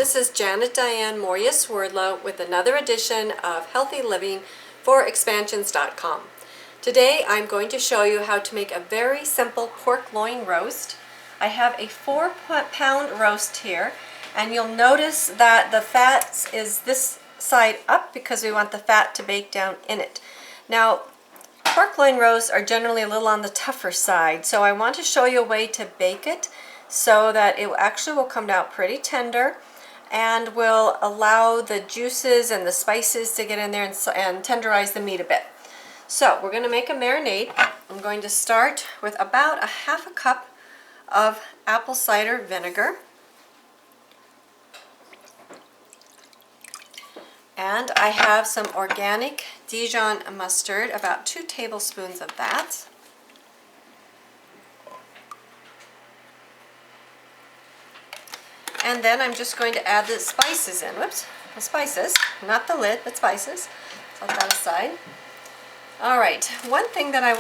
this is Diane Mourglia-Swerdlow with another edition of Healthy Living for Expansions.com. Today I'm going to show you how to make a very simple pork loin roast. I have a 4-pound roast here, and you'll notice that the fat is this side up because we want the fat to bake down in it. Now, pork loin roasts are generally a little on the tougher side, so I want to show you a way to bake it so that it actually will come out pretty tender and will allow the juices and the spices to get in there and tenderize the meat a bit. So we're going to make a marinade. I'm going to start with about a ½ cup of apple cider vinegar. And I have some organic Dijon mustard, about 2 tablespoons of that. And then I'm just going to add the spices in. Whoops, the spices, not the lid, but spices. Set that aside. Alright, one thing that I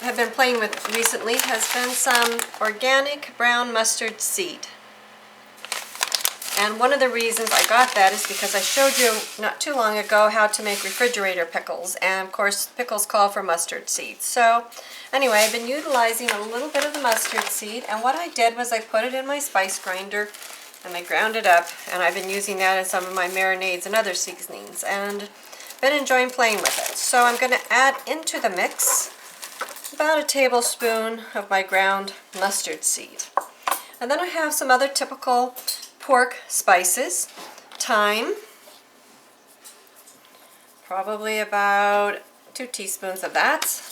have been playing with recently has been some organic brown mustard seed. And one of the reasons I got that is because I showed you not too long ago how to make refrigerator pickles, and of course pickles call for mustard seeds. So anyway, I've been utilizing a little bit of the mustard seed, and what I did was I put it in my spice grinder and I ground it up, and I've been using that in some of my marinades and other seasonings, and been enjoying playing with it. So I'm going to add into the mix about a tablespoon of my ground mustard seed. And then I have some other typical pork spices. Thyme, probably about 2 teaspoons of that.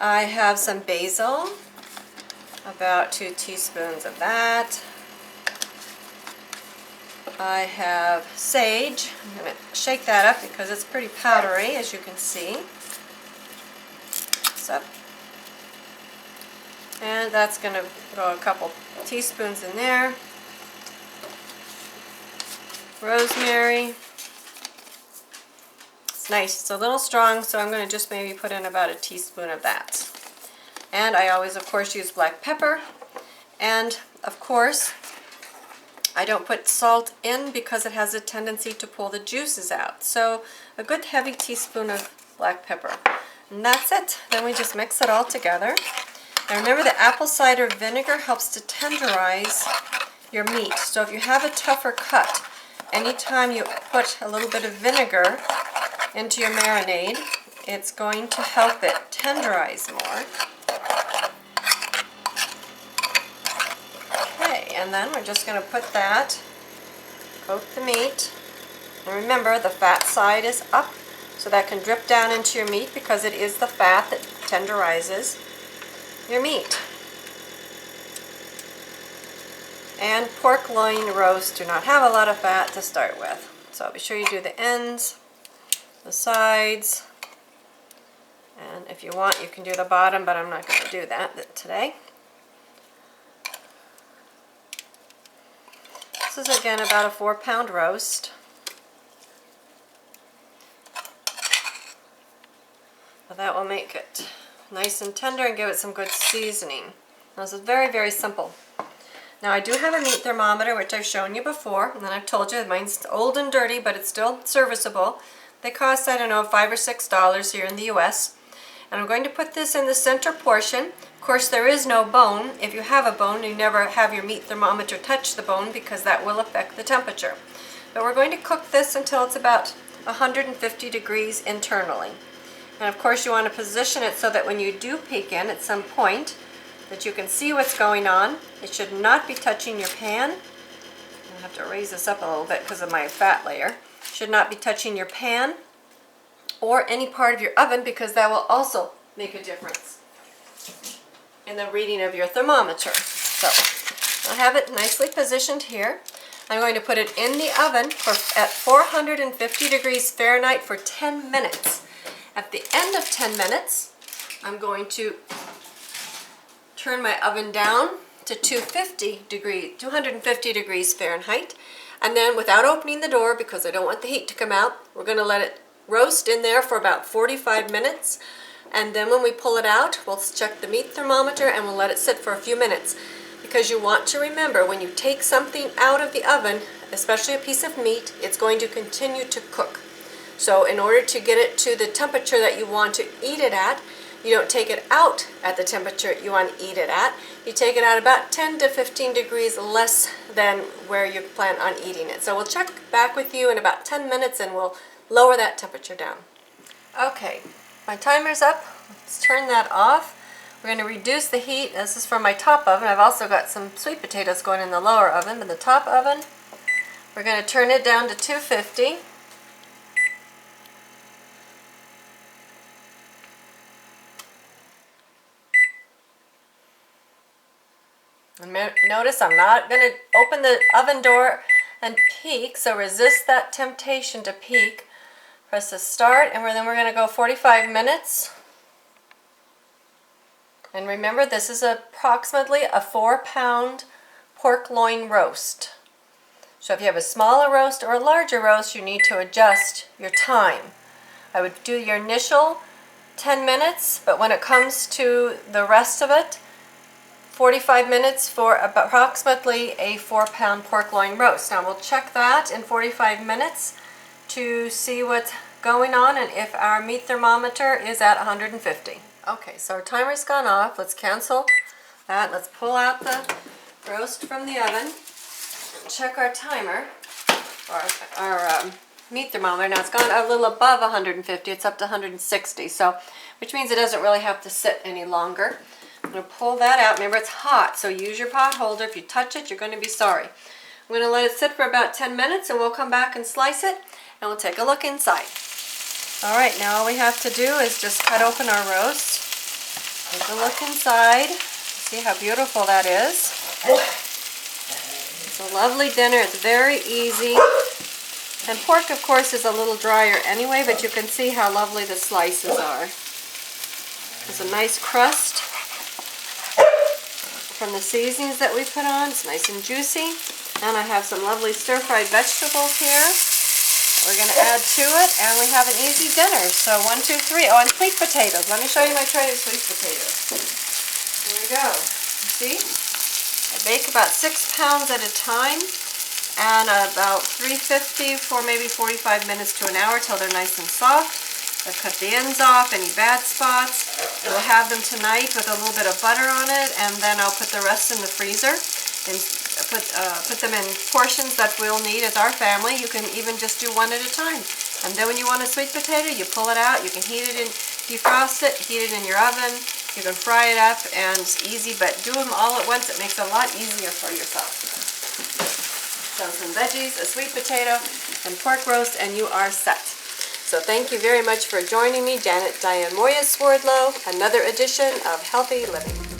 I have some basil, about 2 teaspoons of that. I have sage. I'm going to shake that up because it's pretty powdery, as you can see. So, and that's going to go a couple teaspoons in there. Rosemary. It's nice. It's a little strong, so I'm going to just maybe put in about a teaspoon of that. And I always, of course, use black pepper. And, of course, I don't put salt in because it has a tendency to pull the juices out. So a good heavy teaspoon of black pepper. And that's it. Then we just mix it all together. And remember, the apple cider vinegar helps to tenderize your meat. So if you have a tougher cut, anytime you put a little bit of vinegar into your marinade, it's going to help it tenderize more. And then we're just going to put that, coat the meat, and remember the fat side is up, so that can drip down into your meat because it is the fat that tenderizes your meat. And pork loin roasts do not have a lot of fat to start with, so be sure you do the ends, the sides, and if you want you can do the bottom, but I'm not going to do that today. This is again about a 4-pound roast. Well, that will make it nice and tender and give it some good seasoning. Now, this is very, very simple. Now, I do have a meat thermometer, which I've shown you before, and then I've told you mine's old and dirty, but it's still serviceable. They cost, I don't know, $5 or $6 here in the US. And I'm going to put this in the center portion. Of course, there is no bone. If you have a bone, you never have your meat thermometer touch the bone because that will affect the temperature. But we're going to cook this until it's about 150 degrees internally. And of course, you want to position it so that when you do peek in at some point, that you can see what's going on. It should not be touching your pan. I have to raise this up a little bit because of my fat layer. Should not be touching your pan or any part of your oven because that will also make a difference in the reading of your thermometer. So I have it nicely positioned here. I'm going to put it in the oven at 450 degrees Fahrenheit for 10 minutes. At the end of 10 minutes, I'm going to turn my oven down to 250 degrees Fahrenheit. And then without opening the door, because I don't want the heat to come out, we're going to let it roast in there for about 45 minutes. And then when we pull it out, we'll check the meat thermometer and we'll let it sit for a few minutes. because you want to remember when you take something out of the oven, especially a piece of meat, it's going to continue to cook. So in order to get it to the temperature that you want to eat it at, you don't take it out at the temperature you want to eat it at. You take it out about 10 to 15 degrees less than where you plan on eating it. So we'll check back with you in about 10 minutes and we'll lower that temperature down. Okay, my timer's up. Let's turn that off. We're going to reduce the heat. This is from my top oven. I've also got some sweet potatoes going in the lower oven, but the top oven, we're going to turn it down to 250. And notice I'm not going to open the oven door and peek, so resist that temptation to peek. Press the start, and then we're going to go 45 minutes. And remember, this is approximately a 4-pound pork loin roast. So if you have a smaller roast or a larger roast, you need to adjust your time. I would do your initial 10 minutes, but when it comes to the rest of it, 45 minutes for approximately a 4-pound pork loin roast. Now we'll check that in 45 minutes to see what's going on and if our meat thermometer is at 150. Okay, so our timer's gone off. Let's cancel that. Let's pull out the roast from the oven and check our timer, or our meat thermometer. Now it's gone a little above 150. It's up to 160, so which means it doesn't really have to sit any longer. I'm going to pull that out. Remember, it's hot, so use your pot holder. If you touch it, you're going to be sorry. I'm going to let it sit for about 10 minutes, and we'll come back and slice it, and we'll take a look inside. All right, now all we have to do is just cut open our roast. Take a look inside. See how beautiful that is. It's a lovely dinner. It's very easy. And pork, of course, is a little drier anyway, but you can see how lovely the slices are. There's a nice crust from the seasonings that we put on. It's nice and juicy. And I have some lovely stir-fried vegetables here we're going to add to it, and we have an easy dinner. So 1, 2, 3. Oh, and sweet potatoes. Let me show you my tray of sweet potatoes. There we go. You see? I bake about 6 pounds at a time, and about 350 for maybe 45 minutes to an hour till they're nice and soft. I've cut the ends off, any bad spots. We'll have them tonight with a little bit of butter on it, and then I'll put the rest in the freezer and put them in portions that we'll need as our family. You can even just do one at a time. And then when you want a sweet potato, you pull it out, you can defrost it, heat it in your oven, you can fry it up, and it's easy, but do them all at once. It makes it a lot easier for yourself. So some veggies, a sweet potato, and pork roast, and you are set. So thank you very much for joining me, Diane Mourglia-Swerdlow, another edition of Healthy Living.